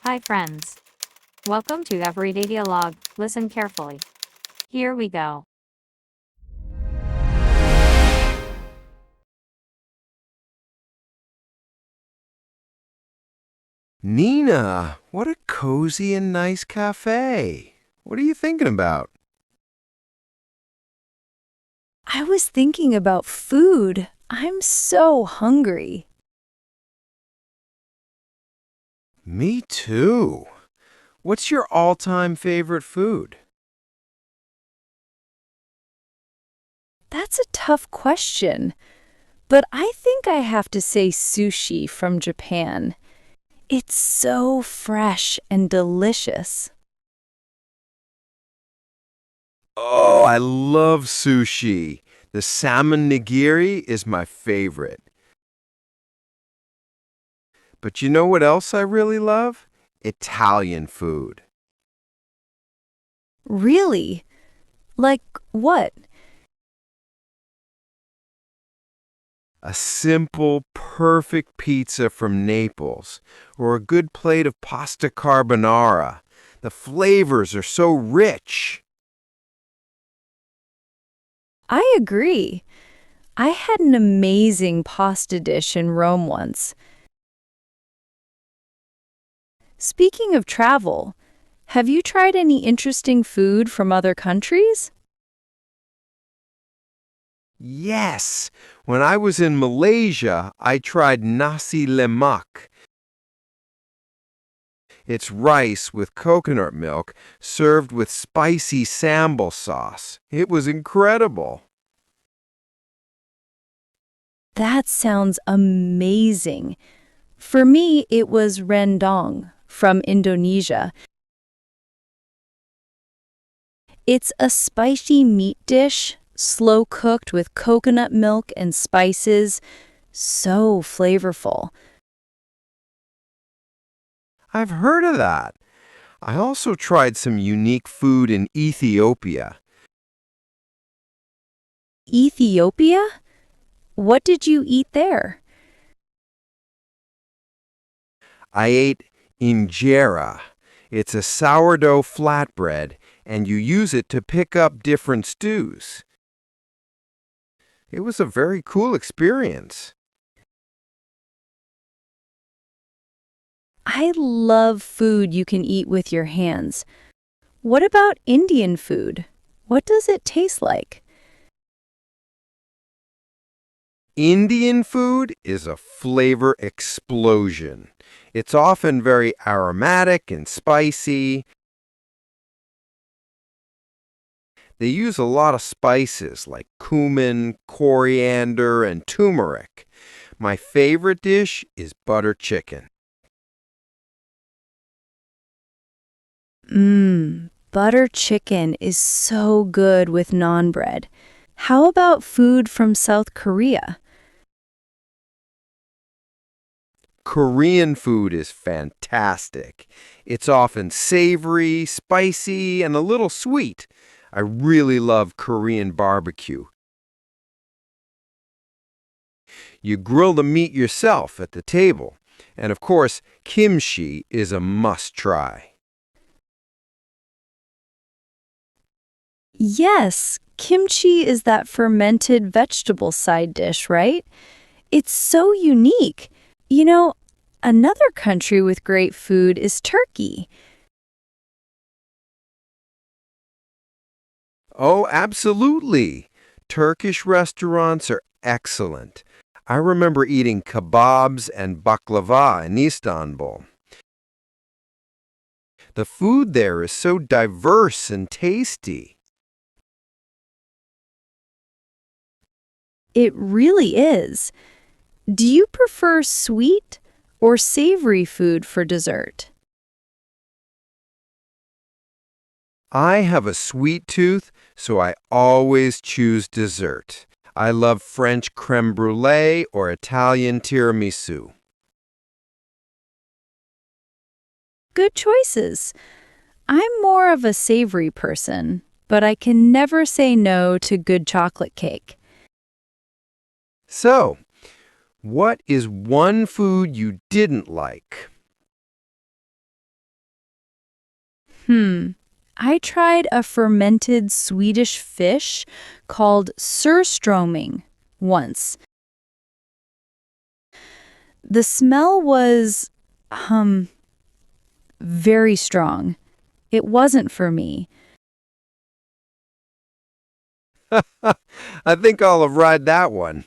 Hi, friends. Welcome to Everyday Dialogue. Listen carefully. Here we go. Nina, what a cozy and nice cafe. What are you thinking about? I was thinking about food. I'm so hungry. Me too. What's your all-time favorite food? That's a tough question, but I think I have to say sushi from Japan. It's so fresh and delicious. Oh, I love sushi. The salmon nigiri is my favorite. But you know what else I really love? Italian food. Really? Like what? A simple, perfect pizza from Naples, or a good plate of pasta carbonara. The flavors are so rich. I agree. I had an amazing pasta dish in Rome once. Speaking of travel, have you tried any interesting food from other countries? Yes, when I was in Malaysia, I tried nasi lemak. It's rice with coconut milk served with spicy sambal sauce. It was incredible. That sounds amazing. For me, it was rendang from Indonesia. It's a spicy meat dish, slow cooked with coconut milk and spices. So flavorful. I've heard of that. I also tried some unique food in Ethiopia. Ethiopia? What did you eat there? I ate injera. It's a sourdough flatbread, and you use it to pick up different stews. It was a very cool experience. I love food you can eat with your hands. What about Indian food? What does it taste like? Indian food is a flavor explosion. It's often very aromatic and spicy. They use a lot of spices like cumin, coriander, and turmeric. My favorite dish is butter chicken. Butter chicken is so good with naan bread. How about food from South Korea? Korean food is fantastic. It's often savory, spicy, and a little sweet. I really love Korean barbecue. You grill the meat yourself at the table. And of course, kimchi is a must try. Yes, kimchi is that fermented vegetable side dish, right? It's so unique. You know, another country with great food is Turkey. Oh, absolutely. Turkish restaurants are excellent. I remember eating kebabs and baklava in Istanbul. The food there is so diverse and tasty. It really is. Do you prefer sweet or savory food for dessert? I have a sweet tooth, so I always choose dessert. I love French creme brulee or Italian tiramisu. Good choices. I'm more of a savory person, but I can never say no to good chocolate cake. So, what is one food you didn't like? I tried a fermented Swedish fish called surströmming once. The smell was, very strong. It wasn't for me. I think I'll have tried that one.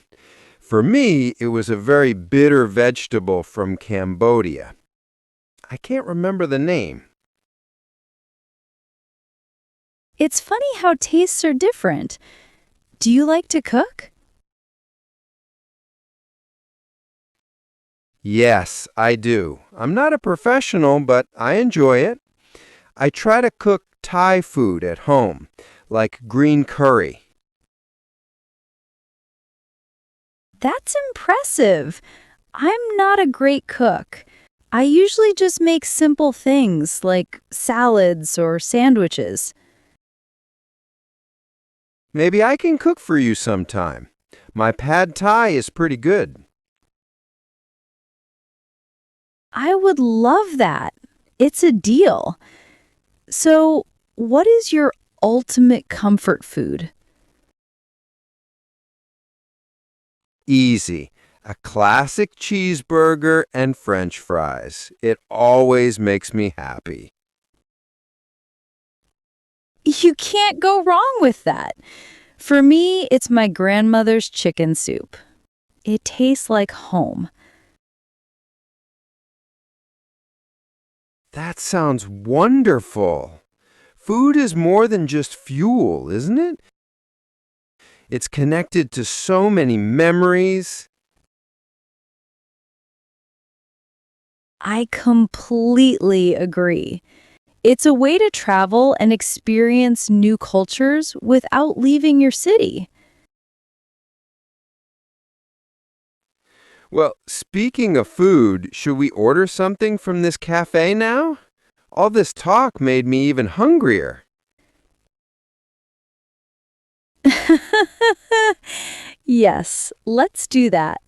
For me, it was a very bitter vegetable from Cambodia. I can't remember the name. It's funny how tastes are different. Do you like to cook? Yes, I do. I'm not a professional, but I enjoy it. I try to cook Thai food at home, like green curry. That's impressive. I'm not a great cook. I usually just make simple things like salads or sandwiches. Maybe I can cook for you sometime. My pad thai is pretty good. I would love that. It's a deal. So, what is your ultimate comfort food? Easy. A classic cheeseburger and French fries. It always makes me happy. You can't go wrong with that. For me, it's my grandmother's chicken soup. It tastes like home. That sounds wonderful. Food is more than just fuel, isn't it? It's connected to so many memories. I completely agree. It's a way to travel and experience new cultures without leaving your city. Well, speaking of food, should we order something from this cafe now? All this talk made me even hungrier. Yes, let's do that.